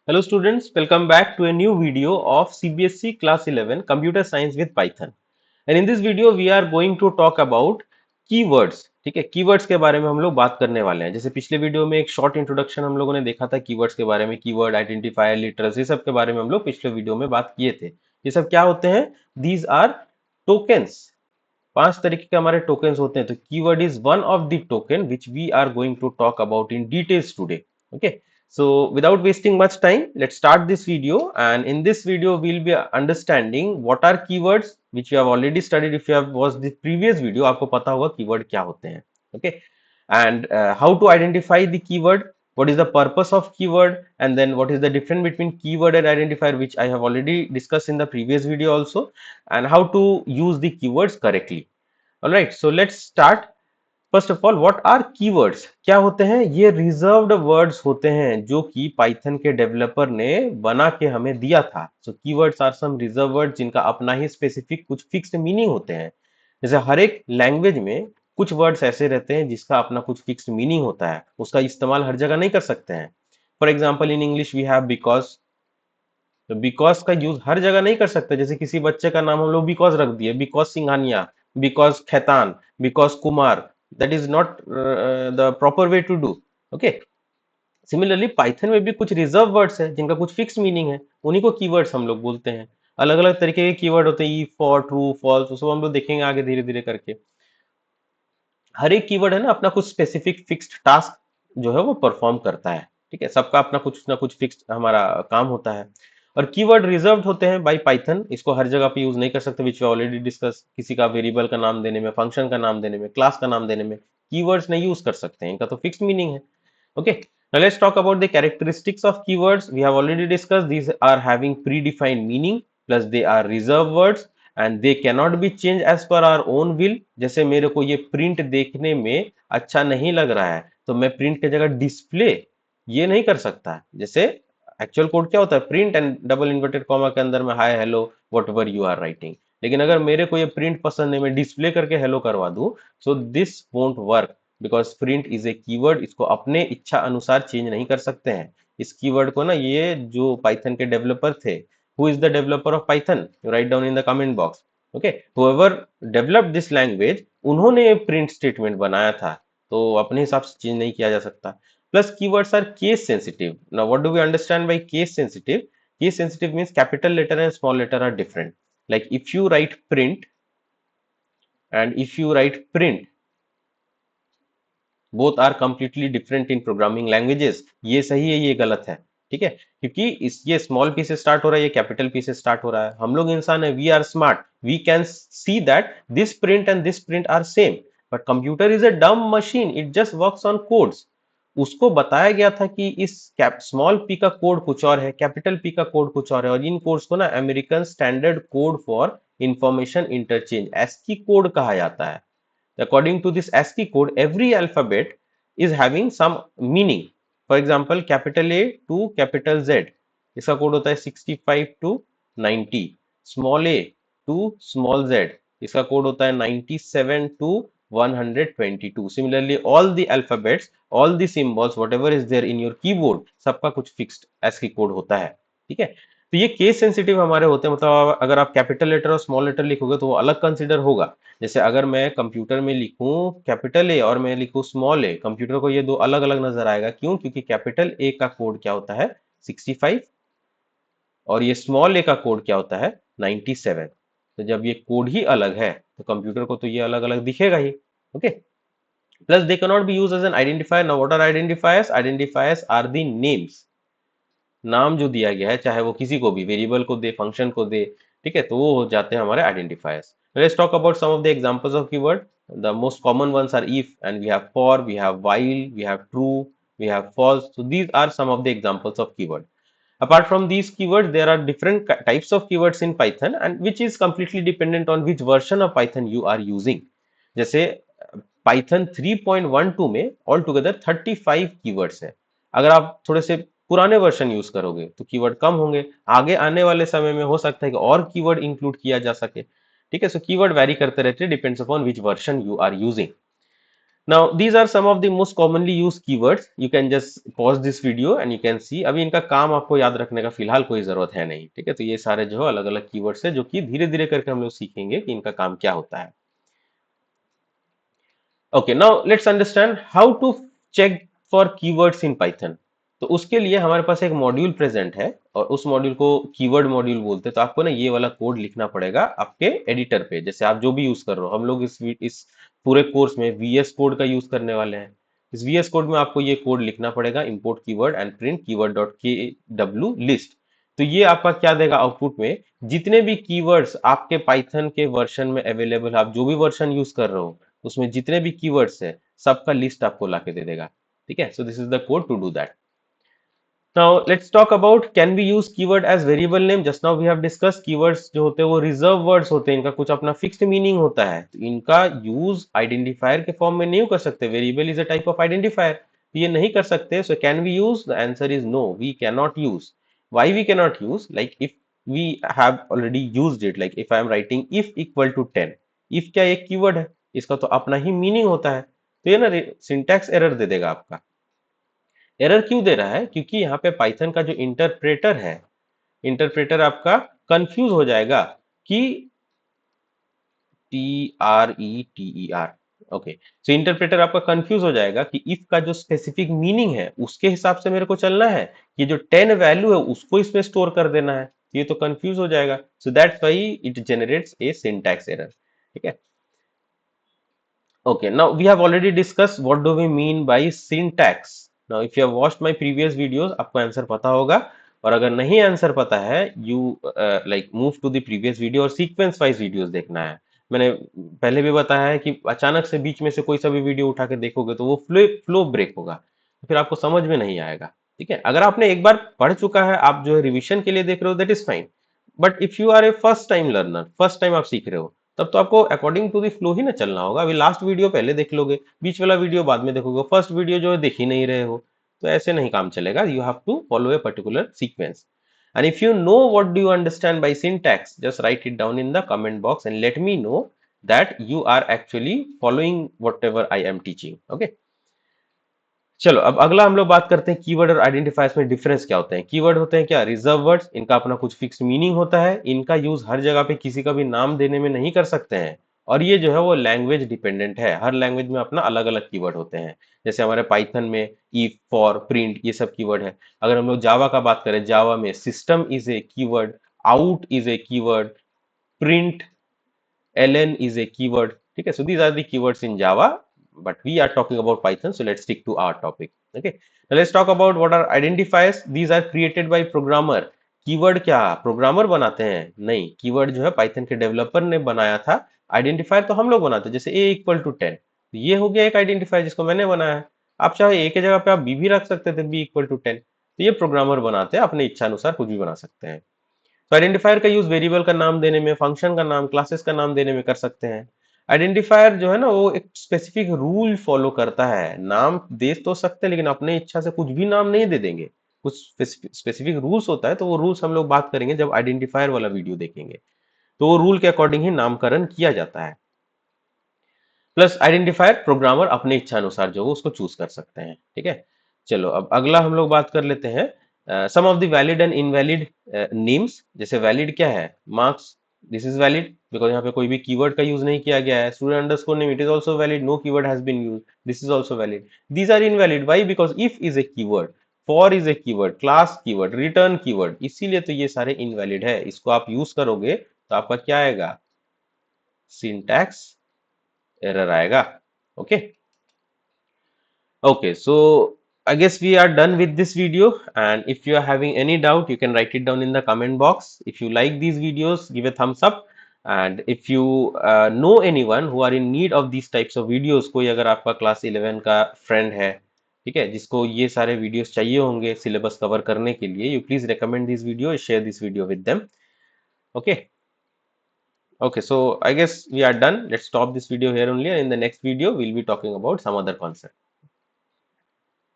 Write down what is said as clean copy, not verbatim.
Hello students, welcome back to a new video of CBSE Class 11 Computer Science with Python. And in this video we are going to talk about keywords. ठीक है, keywords के बारे में हम लोग बात करने वाले हैं. जैसे पिछले वीडियो में एक शॉर्ट इंट्रोडक्शन हम लोगों ने देखा था keywords के बारे में, कीवर्ड, आइडेंटिफायर, लिटरल्स, ये सब के बारे में हम लोग पिछले वीडियो में बात किए थे. ये सब क्या होते हैं? These are tokens. 5 तरीके के हमारे टोकन्स होते हैं. तो keyword is one of the token which we are going to talk about in details today. Okay, so without wasting much time, let's start this video. And in this video we'll be understanding what are keywords, which you have already studied. If you have watched the previous video, आपको पता होगा keyword क्या होते हैं. Okay, and how to identify the keyword, what is the purpose of keyword, and then what is the difference between keyword and identifier, which I have already discussed in the previous video also, and how to use the keywords correctly. All right, so let's start. First of all, what are keywords? क्या होते हैं? ये reserved words होते हैं जो कि Python के developer ने बना के हमें दिया था. So keywords are some reserved word जिनका अपना ही स्पेसिफिक कुछ फिक्स्ड मीनिंग होते हैं. जैसे हर एक लैंग्वेज में कुछ वर्ड्स ऐसे रहते हैं जिसका अपना कुछ फिक्स्ड मीनिंग होता है, उसका इस्तेमाल हर जगह नहीं कर सकते हैं. For example, in English we have because. तो बिकॉज का यूज हर जगह नहीं कर सकते. जैसे किसी बच्चे का नाम हम लोग बिकॉज रख दिए, because Singhania, because Khaitan, because Kumar. That is not the proper way to do. Okay, similarly Python में भी कुछ रिजर्व वर्ड्स है जिनका कुछ फिक्स मीनिंग है, उन्हीं को कीवर्ड्स हम लोग बोलते हैं. अलग अलग तरीके के कीवर्ड होते हैं, फॉर, ट्रू, फॉल्स, उसको हम लोग देखेंगे आगे धीरे धीरे करके. हर एक कीवर्ड है ना अपना कुछ स्पेसिफिक फिक्स्ड टास्क जो है वो परफॉर्म करता है. ठीक है, सबका अपना कुछ ना कुछ फिक्स्ड हमारा काम होता है. और कीवर्ड रिजर्व्ड होते हैं बाय पाइथन, इसको हर जगह पे यूज नहीं कर सकते, विच वी ऑलरेडी डिस्कस. किसी का वेरिएबल का नाम देने में, फंक्शन का नाम देने में, क्लास का नाम देने में कीवर्ड्स नहीं यूज कर सकते हैं, इनका तो फिक्स्ड मीनिंग है. Okay, now let's talk about the characteristics of keywords. We have already discussed these are having predefined meaning, plus they are reserved words and they cannot be changed as per our own will. जैसे मेरे को ये print देखने में अच्छा नहीं लग रहा है तो मैं प्रिंट की जगह डिस्प्ले ये नहीं कर सकता. जैसे एक्चुअल कोड क्या होता है? Print and double inverted comma के अंदर में hi hello whatever you are writing. लेकिन अगर मेरे को ये प्रिंट पसंद नहीं, मैं डिस्प्ले करके हेलो करवा दूं, so this won't work because print is a keyword. इसको अपने इच्छा अनुसार चेंज नहीं कर सकते हैं. इस कीवर्ड को ना, ये जो पाइथन के डेवलपर थे, who is the developer of Python, you write down in the comment box. Okay, whoever developed this language, उन्होंने प्रिंट स्टेटमेंट बनाया था, तो अपने हिसाब से चेंज नहीं किया जा सकता. Plus, keywords are case sensitive. Now, what do we understand by case sensitive? Case sensitive means capital letter and small letter are different. Like if you write print and if you write print, both are completely different in programming languages. ये सही है, ये गलत है. ठीक है, क्योंकि इस ये स्मॉल पी से स्टार्ट हो रहा है, ये कैपिटल पी से स्टार्ट हो रहा है. हम लोग इंसान है, we are smart, we can see that this print and this print are same. But computer is a dumb machine, it just works on codes. उसको बताया गया था कि इस स्मॉल पी का कोड कुछ और है, कैपिटल पी का कोड कुछ और है, और इन कोड्स को ना American standard code for information interchange, ASCII code कहा जाता है. According to this ASCII code, every alphabet is having some meaning. For example, capital A to capital Z, इसका कोड होता है 65 to 90. Small a to small z, इसका code होता है 97 to 122. Similarly, all the alphabets, all the symbols, whatever is there in your keyboard, सबका कुछ fixed ASCII code होता है. ठीक है, तो ये केस सेंसिटिव हमारे होते हैं. मतलब अगर आप कैपिटल लेटर और स्मॉल लेटर लिखोगे तो वो अलग कंसिडर होगा. जैसे अगर मैं कंप्यूटर में लिखूं कैपिटल ए और मैं लिखूं स्मॉल ए, कंप्यूटर को ये दो अलग अलग नजर आएगा. क्यों? क्योंकि कैपिटल ए का कोड क्या होता है? 65, और ये स्मॉल ए का कोड क्या होता है? 97. तो जब ये कोड ही अलग है तो कंप्यूटर को तो ये अलग अलग दिखेगा ही. Okay, plus they can not be used as an identifier. Now what are identifiers? Identifiers are the names. नाम जो दिया गया है, चाहे वो किसी को भी, वेरिएबल को दे, फंक्शन को दे, ठीक है, तो वो हो जाते हैं हमारे identifiers. Let's talk about some of the examples of keyword. The most common ones are if, and we have for, we have while, we have true, we have false. So these are some of the examples of keyword. Apart from these keywords, there are different types of keywords in Python, and which is completely dependent on which version of Python you are using. जैसे Python 3.12 में all together 35 keywords है. अगर आप थोड़े से पुराने version use करोगे तो कीवर्ड कम होंगे. आगे आने वाले समय में हो सकता है कि और कीवर्ड इंक्लूड किया जा सके. ठीक है, सो कीवर्ड वैरी करते रहते हैं, depends upon which version you are using. Now these are some of the most commonly used keywords. You can just pause this video and you can see. अभी इनका काम आपको याद रखने का फिलहाल कोई जरूरत है नहीं, ठीक है। तो ये सारे जो अलग अलग कीवर्ड्स है जो कि धीरे धीरे करके हम लोग सीखेंगे कि इनका काम क्या होता है। Okay, now let's understand how to check for keywords in Python. तो उसके लिए हमारे पास एक मॉड्यूल प्रेजेंट है और उस मॉड्यूल को कीवर्ड मॉड्यूल बोलते हैं। तो आपको ना ये वाला कोड लिखना पड़ेगा आपके एडिटर पे, जैसे आप जो भी यूज कर रहे हो। हम लोग इस पूरे कोर्स में वीएस कोड का यूज करने वाले हैं। इस वीएस कोड में आपको ये कोड लिखना पड़ेगा, import keyword and print keyword dot के डब्ल्यू लिस्ट। तो ये आपका क्या देगा आउटपुट में, जितने भी कीवर्ड्स आपके पाइथन के वर्जन में अवेलेबल, आप जो भी वर्जन यूज कर रहे हो उसमें जितने भी कीवर्ड्स है सबका लिस्ट आपको लाके दे देगा, ठीक है। So this is the code to do that. Now let's talk about can we use keyword as variable name. Just now we have discuss keywords जो होते हैं वो रिजर्व वर्ड्स होते हैं, इनका कुछ अपना फिक्स्ड मीनिंग होता है। तो इनका यूज आइडेंटिफायर के फॉर्म में नहीं कर सकते। Variable is a type of identifier, ये नहीं कर सकते। So can we use, the answer is no, we can not use. Why we can not use? Like if we have already used it, like if I am writing if equal to 10, if क्या एक keyword है, इसका तो अपना ही meaning होता है। तो ये ना सिंटैक्स एरर दे देगा आपका। एरर क्यों दे रहा है? क्योंकि यहाँ पे पाइथन का जो इंटरप्रेटर है, इंटरप्रेटर आपका कंफ्यूज हो जाएगा कि TRETER, ओके। सो इंटरप्रेटर आपका कंफ्यूज हो जाएगा कि इफ का जो स्पेसिफिक मीनिंग है उसके हिसाब से मेरे को चलना है, ये जो 10 वैल्यू है उसको इसमें स्टोर कर देना है, ये तो कंफ्यूज हो जाएगा। So that's why it generates A syntax error, ठीक है। Okay, now we have already discussed what do we mean by syntax. Now, if you have watched my previous videos, आपको आंसर पता होगा। और अगर नहीं आंसर पता है, you like move to the previous video और sequence wise videos देखना है। मैंने पहले भी बताया है कि अचानक से बीच में से कोई सा भी वीडियो उठा के देखोगे तो वो फ्लो ब्रेक होगा, तो फिर आपको समझ में नहीं आएगा, ठीक है। अगर आपने एक बार पढ़ चुका है, आप जो है रिविजन के लिए देख रहे हो, that is fine. But if you are a first time learner, first time आप सीख रहे हो, तब तो आपको अकॉर्डिंग टू द फ्लो ही ना चलना होगा। अभी लास्ट वीडियो पहले देख लोगे, बीच वाला वीडियो बाद में देखोगे, फर्स्ट वीडियो जो है देख ही नहीं रहे हो, तो ऐसे नहीं काम चलेगा। You have to follow a particular sequence. And if you know what do you understand by syntax, just write it down in the comment box and let me know that you are actually following whatever I am teaching. Okay. चलो अब अगला हम लोग बात करते हैं keyword और identifiers में डिफरेंस क्या होते हैं। कीवर्ड होते हैं क्या, रिजर्व वर्ड्स, इनका अपना कुछ फिक्स मीनिंग होता है, इनका यूज हर जगह पे किसी का भी नाम देने में नहीं कर सकते हैं। और ये जो है वो लैंग्वेज डिपेंडेंट है, हर लैंग्वेज में अपना अलग अलग कीवर्ड होते हैं। जैसे हमारे पाइथन में इफ, फॉर, प्रिंट, ये सब कीवर्ड है। अगर हम लोग जावा का बात करें, जावा में system is a keyword, out is a keyword, print ln is a keyword, ठीक है। So these are the keywords in Java, but we are talking about Python, so let's stick to our topic. Okay, now let's talk about what are identifiers. These are created by programmer. Keyword क्या programmer बनाते हैं? नहीं, keyword जो है Python के developer ने बनाया था। आइडेंटिफायर तो हम लोग बनाते हैं, जैसे a इक्वल टू 10, ये हो गया एक आइडेंटिफायर जिसको मैंने बनाया है। आप चाहे a के जगह पे आप b भी रख सकते थे, b इक्वल टू 10। तो ये प्रोग्रामर बनाते हैं, अपने इच्छा अनुसार कुछ भी बना सकते हैं। तो आइडेंटिफायर का यूज वेरिएबल का नाम देने में, फंक्शन का नाम, क्लासेस का नाम देने में कर सकते हैं। आइडेंटिफायर जो है ना वो एक स्पेसिफिक रूल फॉलो करता है। नाम दे तो सकते हैं लेकिन अपने इच्छा से कुछ भी नाम नहीं दे देंगे, कुछ स्पेसिफिक रूल्स होता है। तो वो रूल्स हम लोग बात करेंगे जब आइडेंटिफायर वाला वीडियो देखेंगे। तो वो रूल के अकॉर्डिंग ही नामकरण किया जाता है। प्लस आइडेंटिफायर प्रोग्रामर अपने इच्छा अनुसार जो वो उसको चूज कर सकते हैं, ठीक है। चलो अब अगला हम लोग बात कर लेते हैं some of the valid and invalid names. जैसे वैलिड क्या है, marks, this is valid because यहाँ पे कोई भी कीवर्ड का यूज नहीं किया गया है। Student underscore name, it is also valid, no keyword has been used, this is also valid. These are invalid, why? Because if is a keyword, for is a keyword, class keyword, return keyword, इसीलिए तो ये सारे invalid है। इसको आप use करोगे तो आपका क्या आएगा, सिंटैक्स एरर आएगा। Okay, okay, so I guess we are done with this video, and if you are having any doubt you can write it down in the comment box. If you like these videos, give a thumbs up, and if you know anyone who are in need of these types of videos, कोई अगर आपका class 11 का friend है, ठीक है, जिसको ये सारे वीडियोस चाहिए होंगे सिलेबस कवर करने के लिए, you please recommend this video, share this video with them. Okay, okay, so I guess we are done. Let's stop this video here only, and in the next video we'll be talking about some other concept.